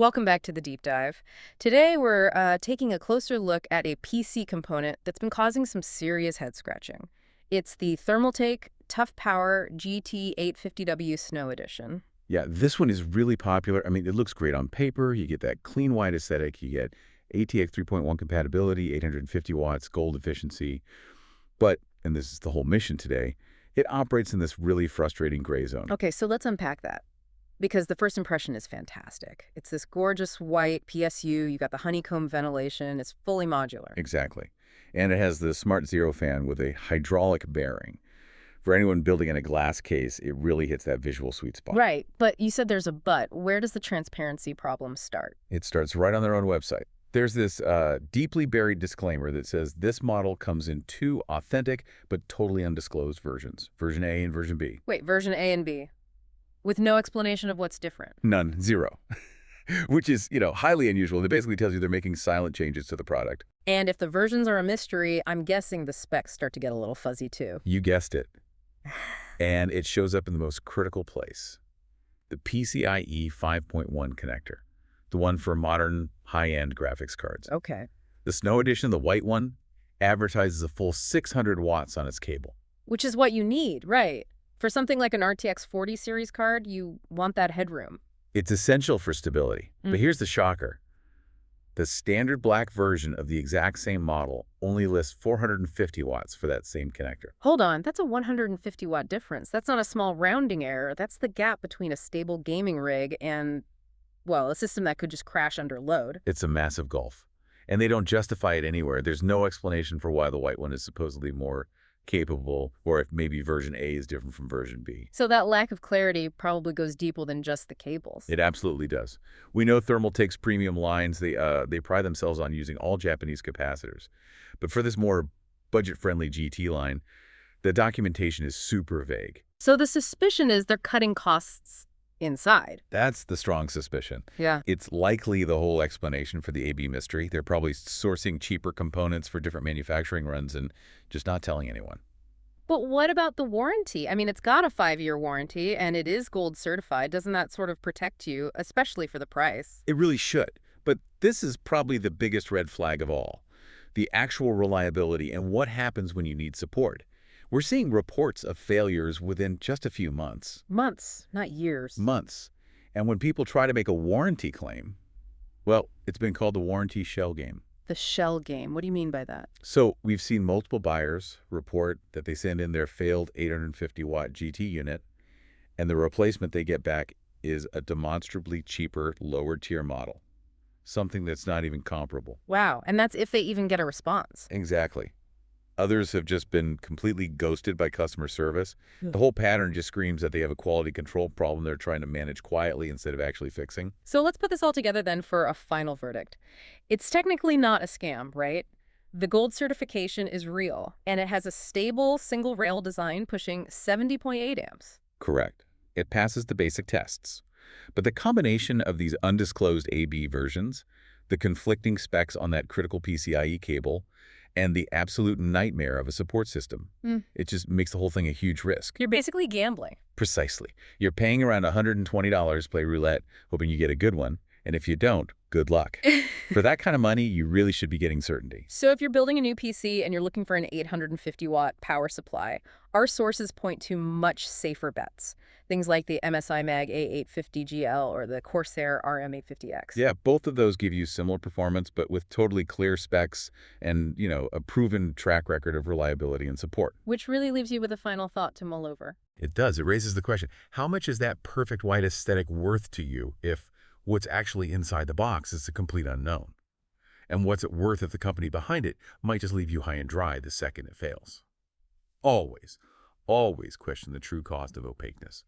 Welcome back to the deep dive. Today we're taking a closer look at a PC component that's been causing some serious head scratching. It's the Thermaltake ToughPower GT 850W Snow Edition. Yeah, this one is really popular. I mean, it looks great on paper. You get that clean white aesthetic. You get ATX 3.1 compatibility, 850 watts, gold efficiency. But, and this is the whole mission today, it operates in this really frustrating gray zone. Okay, so let's unpack that because the first impression is fantastic. It's this gorgeous white PSU. You got the honeycomb ventilation. It's fully modular. Exactly. And it has the Smart Zero fan with a hydraulic bearing. For anyone building in a glass case, it really hits that visual sweet spot. Right, but you said there's a but. Where does the transparency problem start? It starts right on their own website. There's this deeply buried disclaimer that says this model comes in two authentic but totally undisclosed versions, version A and version B. Wait, version A and B, with no explanation of what's different. None, zero, which is, highly unusual. It basically tells you they're making silent changes to the product. And if the versions are a mystery, I'm guessing the specs start to get a little fuzzy too. You guessed it. And it shows up in the most critical place, the PCIe 5.1 connector, the one for modern high-end graphics cards. Okay. The Snow Edition, the white one, advertises a full 600 watts on its cable. Which is what you need, right? For something like an RTX 40 series card, you want that headroom. It's essential for stability. But here's the shocker. The standard black version of the exact same model only lists 450 watts for that same connector. Hold on, that's a 150 watt difference. That's not a small rounding error. That's the gap between a stable gaming rig and, well, a system that could just crash under load. It's a massive gulf. And they don't justify it anywhere. There's no explanation for why the white one is supposedly more capable, or if maybe version A is different from version B. So that lack of clarity probably goes deeper than just the cables. It absolutely does. We know Thermaltake's premium lines, they pride themselves on using all Japanese capacitors. But for this more budget-friendly GT line, the documentation is super vague. So the suspicion is they're cutting costs inside. That's the strong suspicion. Yeah. It's likely the whole explanation for the AB mystery. They're probably sourcing cheaper components for different manufacturing runs and just not telling anyone. But what about the warranty? I mean, it's got a 5-year warranty and it is gold certified. Doesn't that sort of protect you, especially for the price? It really should. But this is probably the biggest red flag of all. The actual reliability and what happens when you need support. We're seeing reports of failures within just a few months. Months, not years. Months. And when people try to make a warranty claim, well, it's been called the warranty shell game. The shell game. What do you mean by that? So we've seen multiple buyers report that they send in their failed 850-watt GT unit, and the replacement they get back is a demonstrably cheaper, lower-tier model. Something that's not even comparable. Wow. And that's if they even get a response. Exactly. Others have just been completely ghosted by customer service. The whole pattern just screams that they have a quality control problem they're trying to manage quietly instead of actually fixing. So let's put this all together then for a final verdict. It's technically not a scam, right? The gold certification is real, and it has a stable single rail design pushing 70.8 amps. Correct. It passes the basic tests. But the combination of these undisclosed AB versions, the conflicting specs on that critical PCIe cable, and the absolute nightmare of a support system. It just makes the whole thing a huge risk. You're basically gambling. Precisely. You're paying around $120 to play roulette, hoping you get a good one. And if you don't, good luck. For that kind of money, you really should be getting certainty. So if you're building a new PC and you're looking for an 850-watt power supply, our sources point to much safer bets. Things like the MSI Mag A850GL or the Corsair RM850X. Yeah, both of those give you similar performance, but with totally clear specs and, a proven track record of reliability and support. Which really leaves you with a final thought to mull over. It does. It raises the question, how much is that perfect white aesthetic worth to you if what's actually inside the box is a complete unknown? And what's it worth if the company behind it might just leave you high and dry the second it fails? Always, always question the true cost of opaqueness.